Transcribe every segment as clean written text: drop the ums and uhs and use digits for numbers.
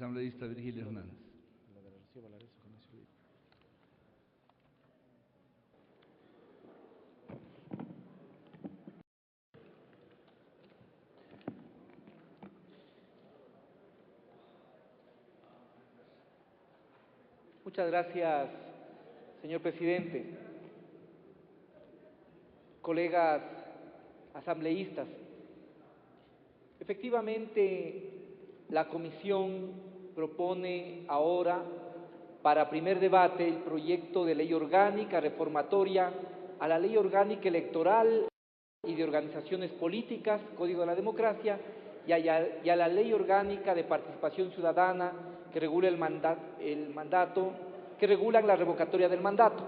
asambleísta Virgilio Hernández. Muchas gracias, señor presidente. Colegas asambleístas, efectivamente la comisión propone ahora para primer debate el proyecto de ley orgánica reformatoria a la ley orgánica electoral y de organizaciones políticas, Código de la Democracia, y a la ley orgánica de participación ciudadana que regula el mandato, que regulan la revocatoria del mandato.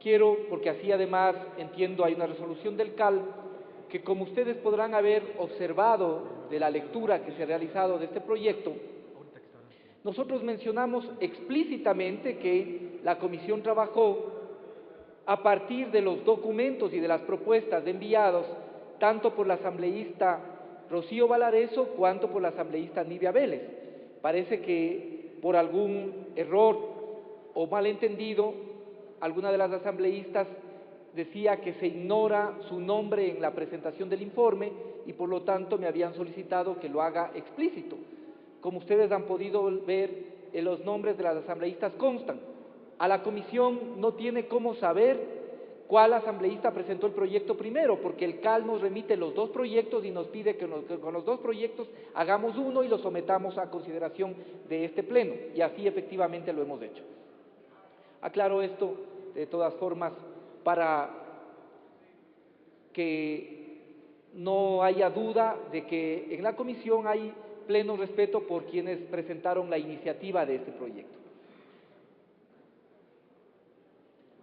Quiero, porque así además entiendo hay una resolución del CAL, que como ustedes podrán haber observado de la lectura que se ha realizado de este proyecto, nosotros mencionamos explícitamente que la comisión trabajó a partir de los documentos y de las propuestas enviados tanto por la asambleísta Rocío Valareso cuanto por la asambleísta Nibia Vélez. Parece que por algún error o malentendido, alguna de las asambleístas decía que se ignora su nombre en la presentación del informe y por lo tanto me habían solicitado que lo haga explícito. Como ustedes han podido ver, los nombres de las asambleístas constan. A la comisión no tiene cómo saber cuál asambleísta presentó el proyecto primero, porque el CAL nos remite los dos proyectos y nos pide que con los dos proyectos hagamos uno y lo sometamos a consideración de este pleno, y así efectivamente lo hemos hecho. Aclaro esto de todas formas para que no haya duda de que en la comisión hay pleno respeto por quienes presentaron la iniciativa de este proyecto.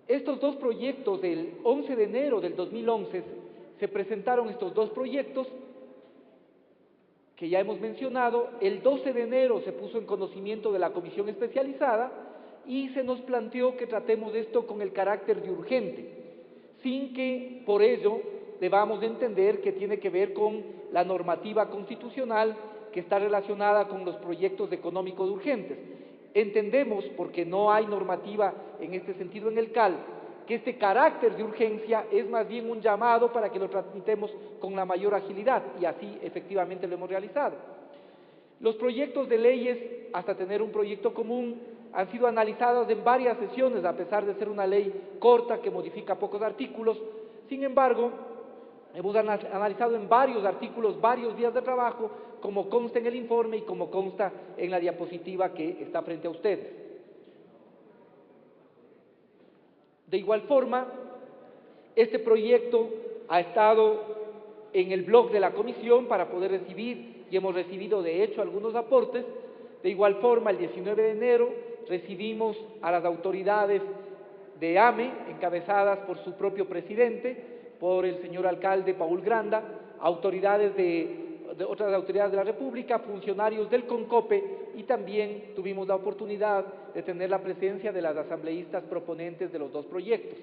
Estos dos proyectos del 11 de enero del 2011 se presentaron estos dos proyectos que ya hemos mencionado. El 12 de enero se puso en conocimiento de la comisión especializada y se nos planteó que tratemos esto con el carácter de urgente, sin que por ello debamos de entender que tiene que ver con la normativa constitucional que está relacionada con los proyectos económicos urgentes. Entendemos, porque no hay normativa en este sentido en el CAL, que este carácter de urgencia es más bien un llamado para que lo tramitemos con la mayor agilidad, y así efectivamente lo hemos realizado. Los proyectos de leyes, hasta tener un proyecto común, han sido analizados en varias sesiones, a pesar de ser una ley corta que modifica pocos artículos. Sin embargo, hemos analizado en varios artículos, varios días de trabajo, como consta en el informe y como consta en la diapositiva que está frente a ustedes. De igual forma, este proyecto ha estado en el blog de la comisión para poder recibir, y hemos recibido de hecho algunos aportes. De igual forma, el 19 de enero recibimos a las autoridades de AME, encabezadas por su propio presidente, por el señor alcalde Paul Granda, autoridades de otras autoridades de la República, funcionarios del CONCOPE, y también tuvimos la oportunidad de tener la presencia de las asambleístas proponentes de los dos proyectos.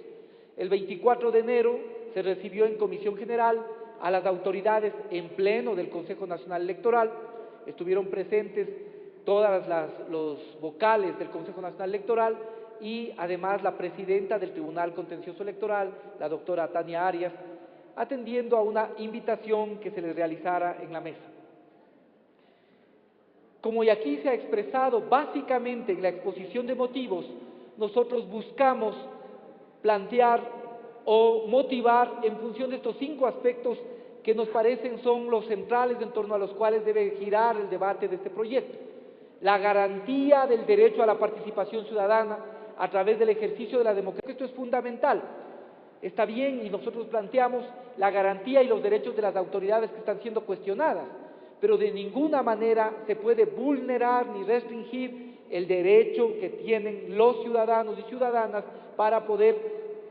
El 24 de enero se recibió en Comisión General a las autoridades en pleno del Consejo Nacional Electoral. Estuvieron presentes todas los vocales del Consejo Nacional Electoral y además la presidenta del Tribunal Contencioso Electoral, la doctora Tania Arias, atendiendo a una invitación que se les realizara en la mesa. Como y aquí se ha expresado básicamente en la exposición de motivos, nosotros buscamos plantear o motivar en función de estos 5 aspectos que nos parecen son los centrales en torno a los cuales debe girar el debate de este proyecto. La garantía del derecho a la participación ciudadana a través del ejercicio de la democracia. Esto es fundamental. Está bien, y nosotros planteamos la garantía y los derechos de las autoridades que están siendo cuestionadas, pero de ninguna manera se puede vulnerar ni restringir el derecho que tienen los ciudadanos y ciudadanas para poder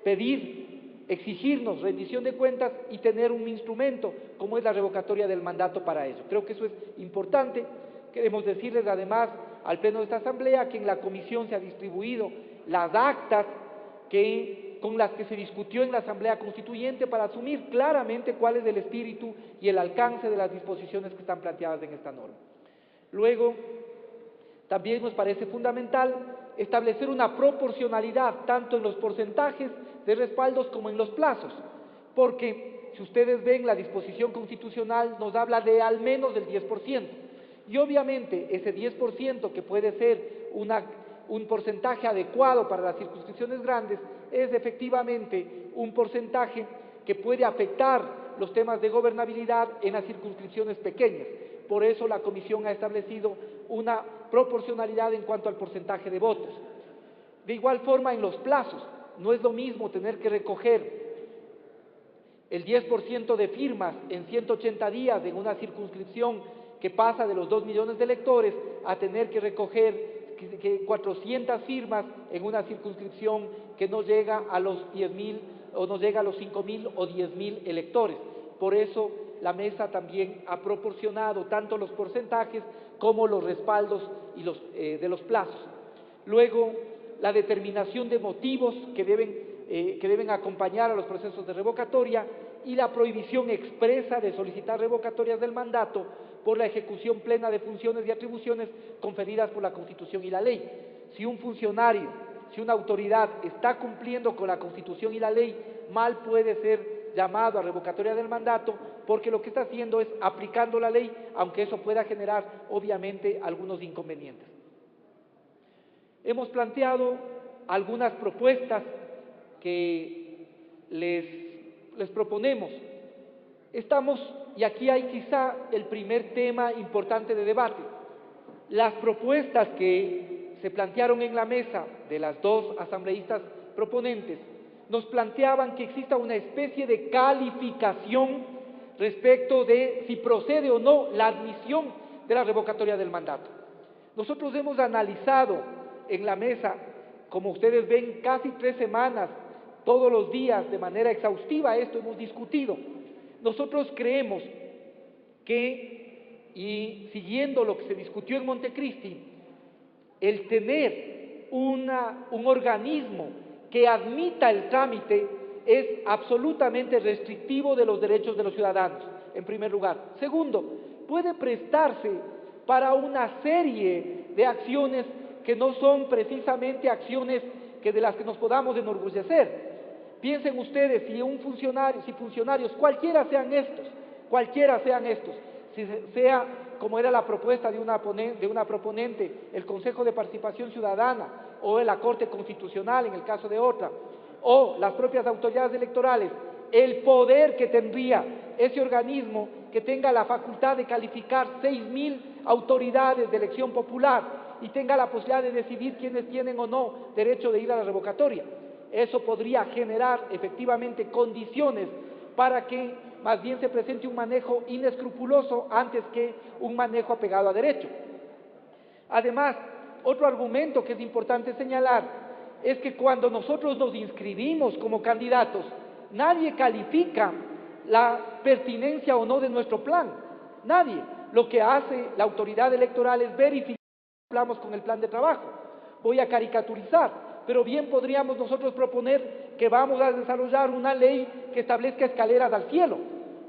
pedir, exigirnos rendición de cuentas y tener un instrumento como es la revocatoria del mandato para ello. Creo que eso es importante. Queremos decirles además al Pleno de esta Asamblea que en la comisión se ha distribuido las actas con las que se discutió en la Asamblea Constituyente para asumir claramente cuál es el espíritu y el alcance de las disposiciones que están planteadas en esta norma. Luego, También nos parece fundamental establecer una proporcionalidad tanto en los porcentajes de respaldos como en los plazos, porque si ustedes ven la disposición constitucional nos habla de al menos del 10%, y obviamente ese 10% que puede ser un porcentaje adecuado para las circunscripciones grandes es efectivamente un porcentaje que puede afectar los temas de gobernabilidad en las circunscripciones pequeñas. Por eso la Comisión ha establecido una proporcionalidad en cuanto al porcentaje de votos. De igual forma, en los plazos, no es lo mismo tener que recoger el 10% de firmas en 180 días en una circunscripción que pasa de los 2 millones de electores a tener que recoger 400 firmas en una circunscripción que no llega a los 10.000 o no llega a los 5.000 o 10.000 electores. Por eso la mesa también ha proporcionado tanto los porcentajes como los respaldos y de los plazos. Luego, la determinación de motivos que deben acompañar a los procesos de revocatoria y la prohibición expresa de solicitar revocatorias del mandato por la ejecución plena de funciones y atribuciones conferidas por la Constitución y la ley. Si un funcionario, si una autoridad está cumpliendo con la Constitución y la ley, mal puede ser llamado a revocatoria del mandato, porque lo que está haciendo es aplicando la ley, aunque eso pueda generar obviamente algunos inconvenientes. Hemos planteado algunas propuestas que les proponemos. Y aquí hay quizá el primer tema importante de debate. Las propuestas que se plantearon en la mesa de las dos asambleístas proponentes nos planteaban que exista una especie de calificación respecto de si procede o no la admisión de la revocatoria del mandato. Nosotros hemos analizado en la mesa, como ustedes ven, casi 3 semanas, todos los días, de manera exhaustiva, esto hemos discutido. Nosotros creemos que, y siguiendo lo que se discutió en Montecristi, el tener un organismo que admita el trámite es absolutamente restrictivo de los derechos de los ciudadanos, en primer lugar. Segundo, puede prestarse para una serie de acciones que no son precisamente acciones de las que nos podamos enorgullecer. Piensen ustedes, si funcionarios, cualquiera sean estos, si sea como era la propuesta de una proponente, el Consejo de Participación Ciudadana, o la Corte Constitucional en el caso de otra, o las propias autoridades electorales, el poder que tendría ese organismo que tenga la facultad de calificar 6.000 autoridades de elección popular y tenga la posibilidad de decidir quiénes tienen o no derecho de ir a la revocatoria. Eso podría generar efectivamente condiciones para que más bien se presente un manejo inescrupuloso antes que un manejo apegado a derecho. Además, otro argumento que es importante señalar es que cuando nosotros nos inscribimos como candidatos, nadie califica la pertinencia o no de nuestro plan, nadie. Lo que hace la autoridad electoral es verificar si cumplamos con el plan de trabajo. Voy a caricaturizar, pero bien podríamos nosotros proponer que vamos a desarrollar una ley que establezca escaleras al cielo,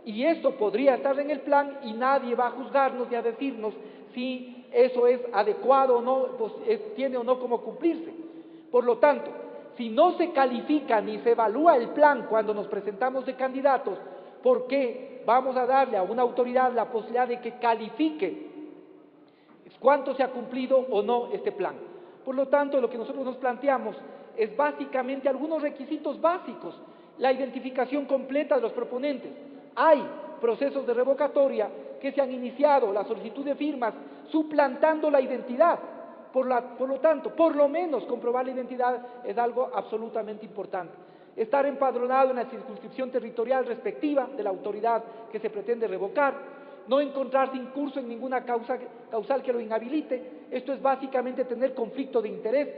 y esto podría estar en el plan y nadie va a juzgarnos ni a decirnos si eso es adecuado o no, pues tiene o no cómo cumplirse. Por lo tanto, si no se califica ni se evalúa el plan cuando nos presentamos de candidatos, ¿por qué vamos a darle a una autoridad la posibilidad de que califique cuánto se ha cumplido o no este plan? Por lo tanto, lo que nosotros nos planteamos es básicamente algunos requisitos básicos, la identificación completa de los proponentes. Hay procesos de revocatoria que se han iniciado, la solicitud de firmas, suplantando la identidad. Por lo tanto, por lo menos comprobar la identidad es algo absolutamente importante. Estar empadronado en la circunscripción territorial respectiva de la autoridad que se pretende revocar, no encontrarse incurso en ninguna causal que lo inhabilite. Esto es básicamente tener conflicto de interés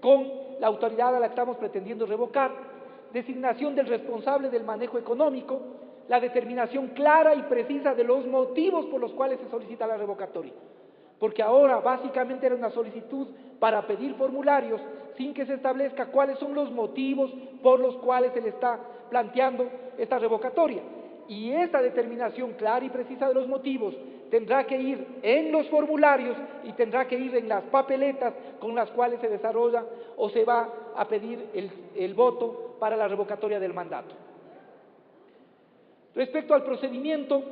con la autoridad a la que estamos pretendiendo revocar, designación del responsable del manejo económico, la determinación clara y precisa de los motivos por los cuales se solicita la revocatoria. Porque ahora básicamente era una solicitud para pedir formularios sin que se establezca cuáles son los motivos por los cuales se le está planteando esta revocatoria. Y esta determinación clara y precisa de los motivos tendrá que ir en los formularios y tendrá que ir en las papeletas con las cuales se desarrolla o se va a pedir el voto para la revocatoria del mandato. Respecto al procedimiento,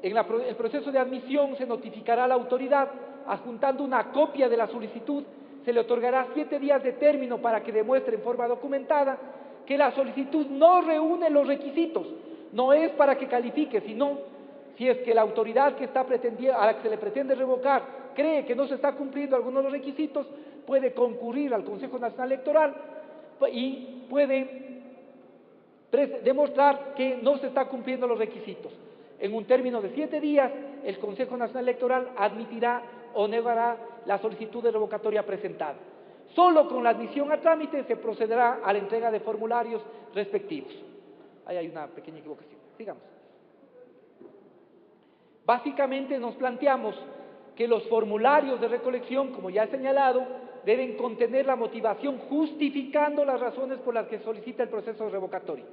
en el proceso de admisión se notificará a la autoridad adjuntando una copia de la solicitud, se le otorgará 7 días de término para que demuestre en forma documentada que la solicitud no reúne los requisitos, no es para que califique, sino si es que la autoridad que está a la que se le pretende revocar cree que no se está cumpliendo alguno de los requisitos, puede concurrir al Consejo Nacional Electoral y puede demostrar que no se está cumpliendo los requisitos. En un término de 7 días, el Consejo Nacional Electoral admitirá o negará la solicitud de revocatoria presentada. Solo con la admisión a trámite se procederá a la entrega de formularios respectivos. Ahí hay una pequeña equivocación. Sigamos. Básicamente nos planteamos que los formularios de recolección, como ya he señalado, deben contener la motivación justificando las razones por las que solicita el proceso de revocatoria.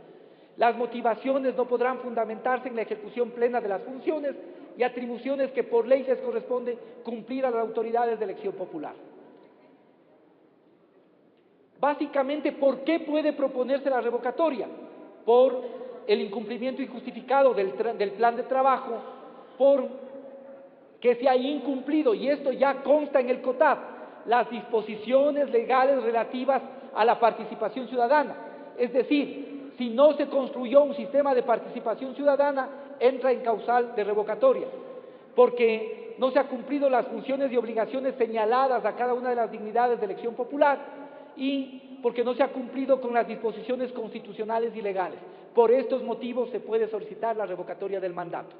Las motivaciones no podrán fundamentarse en la ejecución plena de las funciones y atribuciones que por ley les corresponde cumplir a las autoridades de elección popular. Básicamente, ¿por qué puede proponerse la revocatoria? Por el incumplimiento injustificado del plan de trabajo, por que se ha incumplido, y esto ya consta en el COTAD, las disposiciones legales relativas a la participación ciudadana. Es decir, si no se construyó un sistema de participación ciudadana, entra en causal de revocatoria, porque no se han cumplido las funciones y obligaciones señaladas a cada una de las dignidades de elección popular y porque no se ha cumplido con las disposiciones constitucionales y legales. Por estos motivos se puede solicitar la revocatoria del mandato.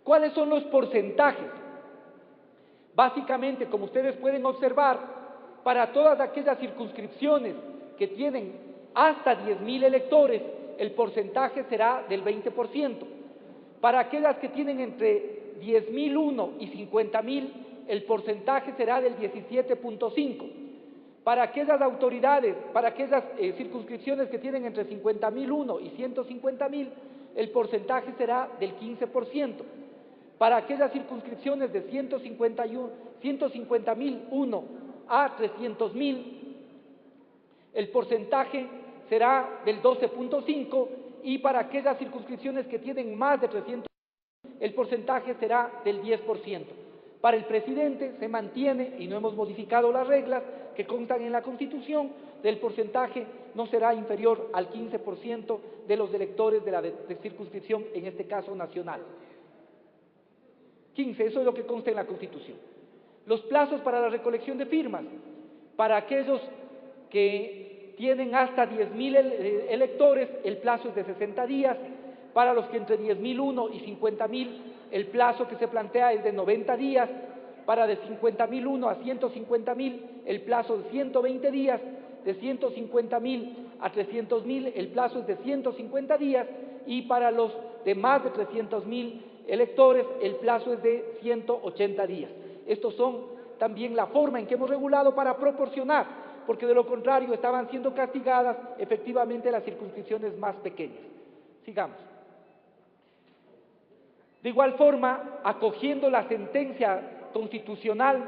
¿Cuáles son los porcentajes? Básicamente, como ustedes pueden observar, para todas aquellas circunscripciones que tienen hasta 10.000 electores, el porcentaje será del 20%. Para aquellas que tienen entre 10.001 y 50.000, el porcentaje será del 17.5%. Para aquellas autoridades, para aquellas circunscripciones que tienen entre 50.001 y 150.000, el porcentaje será del 15%. Para aquellas circunscripciones de 150.001 a 300.000, el porcentaje será del 12.5%, y para aquellas circunscripciones que tienen más de 300.000, el porcentaje será del 10%. Para el presidente se mantiene, y no hemos modificado las reglas que constan en la Constitución, del porcentaje no será inferior al 15% de los electores de la circunscripción, en este caso nacional. 15, eso es lo que consta en la Constitución. Los plazos para la recolección de firmas, para aquellos que tienen hasta 10.000 electores, el plazo es de 60 días, para los que entre 10.001 y 50.000, el plazo que se plantea es de 90 días, para de 50.001 a 150.000, el plazo de 120 días, de 150.000 a 300.000, el plazo es de 150 días, y para los de más de 300.000 electores, el plazo es de 180 días. Estos son también la forma en que hemos regulado para proporcionar, porque de lo contrario estaban siendo castigadas efectivamente las circunscripciones más pequeñas. Sigamos. De igual forma, acogiendo la sentencia constitucional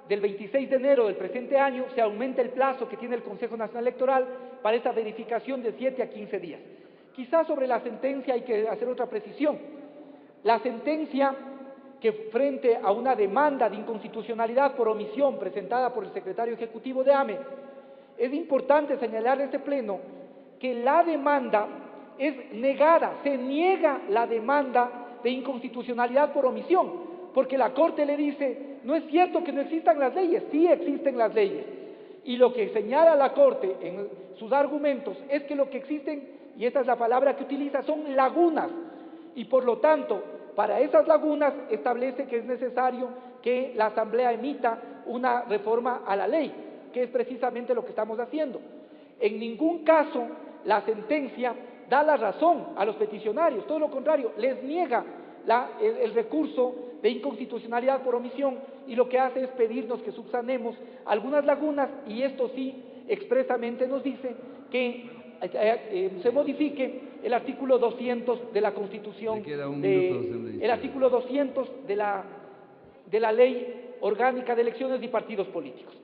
del 26 de enero del presente año, se aumenta el plazo que tiene el Consejo Nacional Electoral para esta verificación de 7 a 15 días. Quizás sobre la sentencia hay que hacer otra precisión. La sentencia que frente a una demanda de inconstitucionalidad por omisión presentada por el secretario ejecutivo de AME, es importante señalar en este pleno que la demanda es negada, se niega la demanda de inconstitucionalidad por omisión, porque la Corte le dice, no es cierto que no existan las leyes, sí existen las leyes. Y lo que señala la Corte en sus argumentos es que lo que existen, y esta es la palabra que utiliza, son lagunas, y por lo tanto, para esas lagunas establece que es necesario que la Asamblea emita una reforma a la ley, que es precisamente lo que estamos haciendo. En ningún caso la sentencia da la razón a los peticionarios, todo lo contrario, les niega el recurso de inconstitucionalidad por omisión, y lo que hace es pedirnos que subsanemos algunas lagunas, y esto sí expresamente nos dice que se modifique el artículo 200 de la Constitución, el artículo 200 de la Ley Orgánica de Elecciones y Partidos Políticos.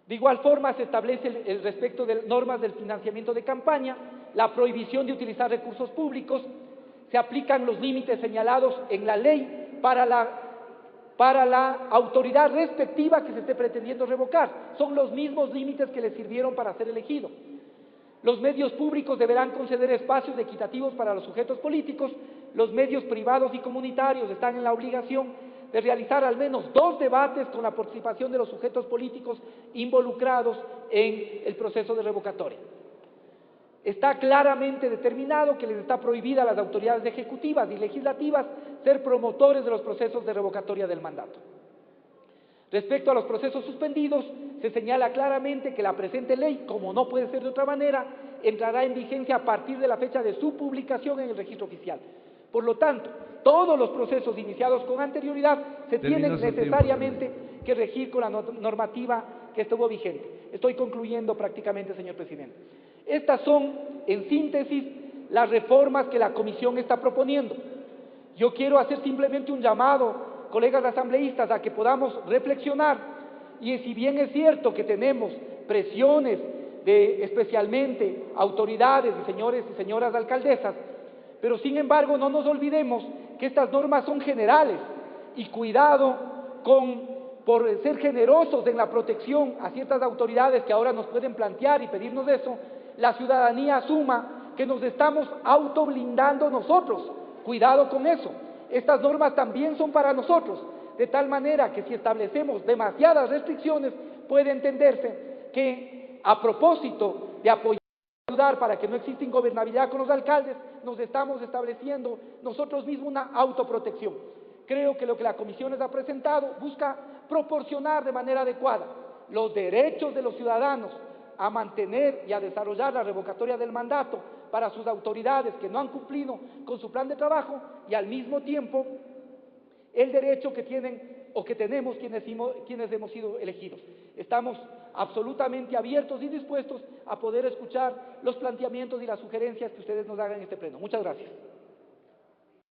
De igual forma, se establece el respecto de normas del financiamiento de campaña, la prohibición de utilizar recursos públicos, se aplican los límites señalados en la ley para la autoridad respectiva que se esté pretendiendo revocar. Son los mismos límites que le sirvieron para ser elegido. Los medios públicos deberán conceder espacios equitativos para los sujetos políticos. Los medios privados y comunitarios están en la obligación de realizar al menos 2 debates con la participación de los sujetos políticos involucrados en el proceso de revocatoria. Está claramente determinado que les está prohibida a las autoridades ejecutivas y legislativas ser promotores de los procesos de revocatoria del mandato. Respecto a los procesos suspendidos, se señala claramente que la presente ley, como no puede ser de otra manera, entrará en vigencia a partir de la fecha de su publicación en el registro oficial. Por lo tanto, todos los procesos iniciados con anterioridad se tienen necesariamente que regir con la normativa que estuvo vigente. Estoy concluyendo prácticamente, señor presidente. Estas son, en síntesis, las reformas que la Comisión está proponiendo. Yo quiero hacer simplemente un llamado, colegas asambleístas, a que podamos reflexionar, y si bien es cierto que tenemos presiones de especialmente autoridades y señores y señoras alcaldesas, pero sin embargo no nos olvidemos que estas normas son generales, y cuidado por ser generosos en la protección a ciertas autoridades que ahora nos pueden plantear y pedirnos eso, la ciudadanía asuma que nos estamos autoblindando nosotros. Cuidado con eso. Estas normas también son para nosotros, de tal manera que si establecemos demasiadas restricciones, puede entenderse que a propósito de apoyar y ayudar para que no exista ingobernabilidad con los alcaldes, nos estamos estableciendo nosotros mismos una autoprotección. Creo que lo que la Comisión les ha presentado busca proporcionar de manera adecuada los derechos de los ciudadanos a mantener y a desarrollar la revocatoria del mandato para sus autoridades que no han cumplido con su plan de trabajo, y al mismo tiempo el derecho que tienen o que tenemos quienes hemos sido elegidos. Estamos absolutamente abiertos y dispuestos a poder escuchar los planteamientos y las sugerencias que ustedes nos hagan en este pleno. Muchas gracias.